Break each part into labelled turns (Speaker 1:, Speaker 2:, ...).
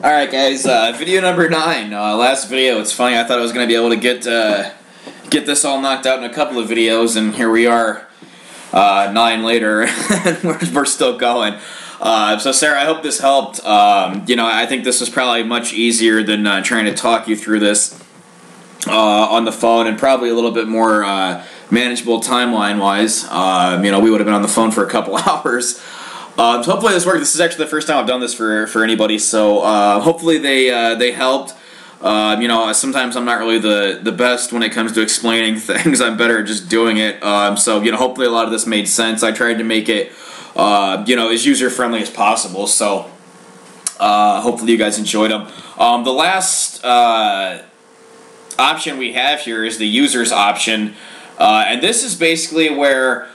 Speaker 1: Alright guys, video number 9, last video. It's funny, I thought I was going to be able to get this all knocked out in a couple of videos, and here we are, 9 later, and we're still going. So Sarah, I hope this helped. I think this was probably much easier than trying to talk you through this on the phone, and probably a little bit more manageable timeline-wise. We would have been on the phone for a couple hours. So hopefully this worked. This is actually the first time I've done this for anybody, so hopefully they helped. Sometimes I'm not really the best when it comes to explaining things. I'm better at just doing it. So hopefully a lot of this made sense. I tried to make it as user-friendly as possible, so hopefully you guys enjoyed them. The last option we have here is the users option, and this is basically where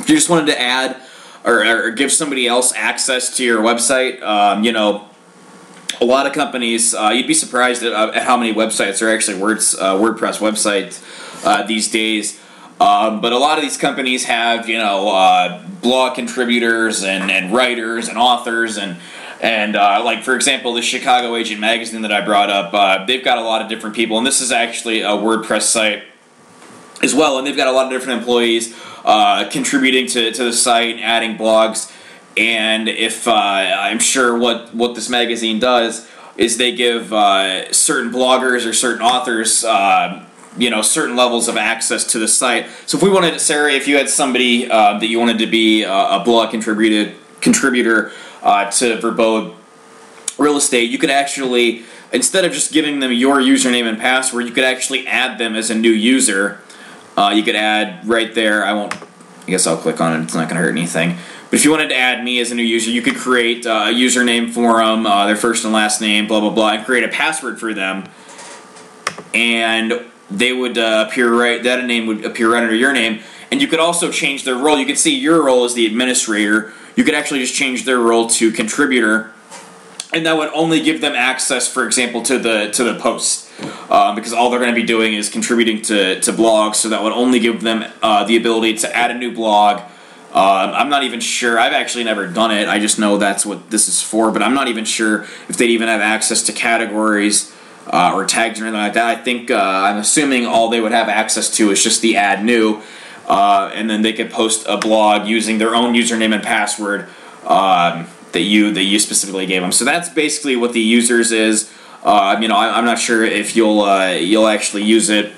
Speaker 1: if you just wanted to add or give somebody else access to your website, a lot of companies, you'd be surprised at how many websites are actually WordPress websites these days. But a lot of these companies have, blog contributors and writers and authors and like, for example, the Chicago Agent magazine that I brought up, they've got a lot of different people, and this is actually a WordPress site as well, and they've got a lot of different employees contributing to the site, adding blogs. And if I'm sure what this magazine does is they give certain bloggers or certain authors certain levels of access to the site. So if we wanted, Sarah, if you had somebody that you wanted to be a blog contributor to Verbode Real Estate, you could actually, instead of just giving them your username and password, you could actually add them as a new user. You could add right there. I guess I'll click on it. It's not going to hurt anything. But if you wanted to add me as a new user, you could create a username for them, their first and last name, blah, blah, blah, and create a password for them. And they would appear right, that name would appear right under your name. And you could also change their role. You could see your role as the administrator. You could actually just change their role to contributor. And that would only give them access, for example, to the post. Because all they're going to be doing is contributing to blogs, so that would only give them the ability to add a new blog. I'm not even sure. I've actually never done it. I just know that's what this is for, but I'm not even sure if they'd even have access to categories or tags or anything like that. I think, I'm assuming all they would have access to is just the add new, and then they could post a blog using their own username and password that you specifically gave them. So that's basically what the users is. I'm not sure if you'll actually use it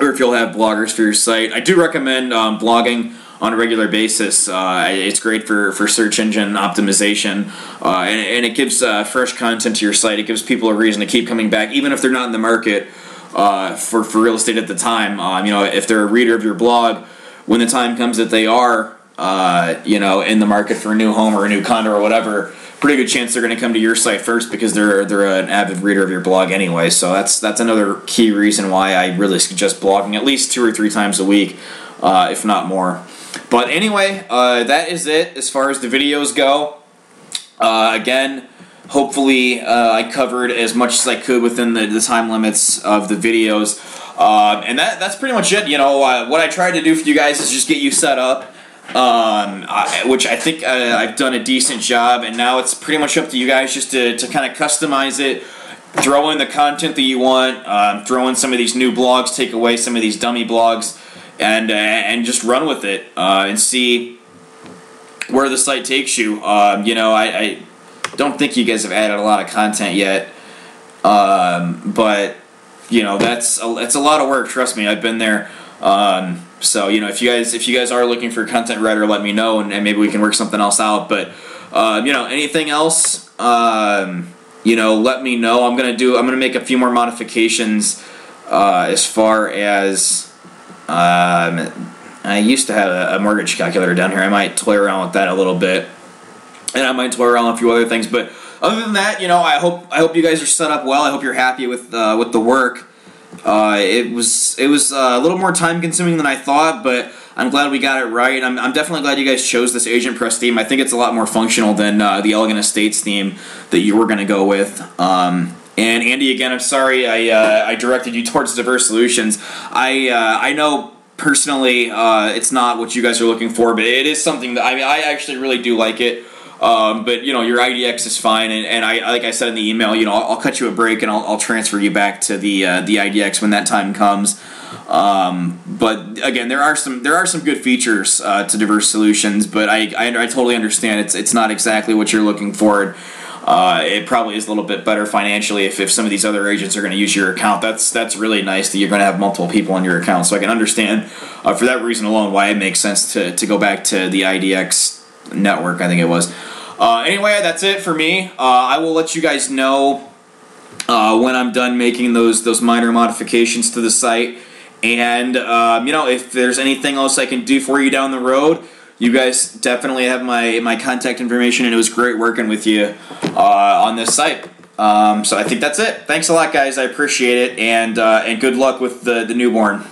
Speaker 1: or if you'll have bloggers for your site. I do recommend blogging on a regular basis. It's great for search engine optimization, and it gives fresh content to your site. It gives people a reason to keep coming back, even if they're not in the market for real estate at the time. If they're a reader of your blog, when the time comes that they are in the market for a new home or a new condo or whatever, pretty good chance they're going to come to your site first because they're an avid reader of your blog anyway. So that's another key reason why I really suggest blogging at least 2 or 3 times a week, if not more. But anyway, that is it as far as the videos go. Again, hopefully I covered as much as I could within the time limits of the videos. And that's pretty much it. What I tried to do for you guys is just get you set up. Which I think I've done a decent job, and now it's pretty much up to you guys just to kind of customize it, throw in the content that you want, throw in some of these new blogs, take away some of these dummy blogs, and just run with it and see where the site takes you. I don't think you guys have added a lot of content yet, but that's a lot of work. Trust me, I've been there. So if you guys are looking for a content writer, let me know, and maybe we can work something else out. But anything else, let me know. I'm gonna make a few more modifications as far as I used to have a mortgage calculator down here. I might toy around with that a little bit, and I might toy around with a few other things. But other than that, I hope you guys are set up well. I hope you're happy with the work. It was a little more time consuming than I thought, but I'm glad we got it right. I'm definitely glad you guys chose this AgentPress theme. I think it's a lot more functional than the Elegant Estates theme that you were going to go with. And Andy, again, I'm sorry I directed you towards Diverse Solutions. I know personally it's not what you guys are looking for, but it is something that I actually really do like it. But your IDX is fine, and I like I said in the email, I'll cut you a break and I'll transfer you back to the IDX when that time comes. But again, there are some good features to Diverse Solutions, but I totally understand it's not exactly what you're looking for. It probably is a little bit better financially if some of these other agents are going to use your account. That's really nice that you're going to have multiple people on your account. So I can understand for that reason alone why it makes sense to go back to the IDX network, I think it was. Anyway, that's it for me. I will let you guys know when I'm done making those minor modifications to the site. And, if there's anything else I can do for you down the road, you guys definitely have my contact information, and it was great working with you on this site. So I think that's it. Thanks a lot, guys. I appreciate it, and good luck with the newborn.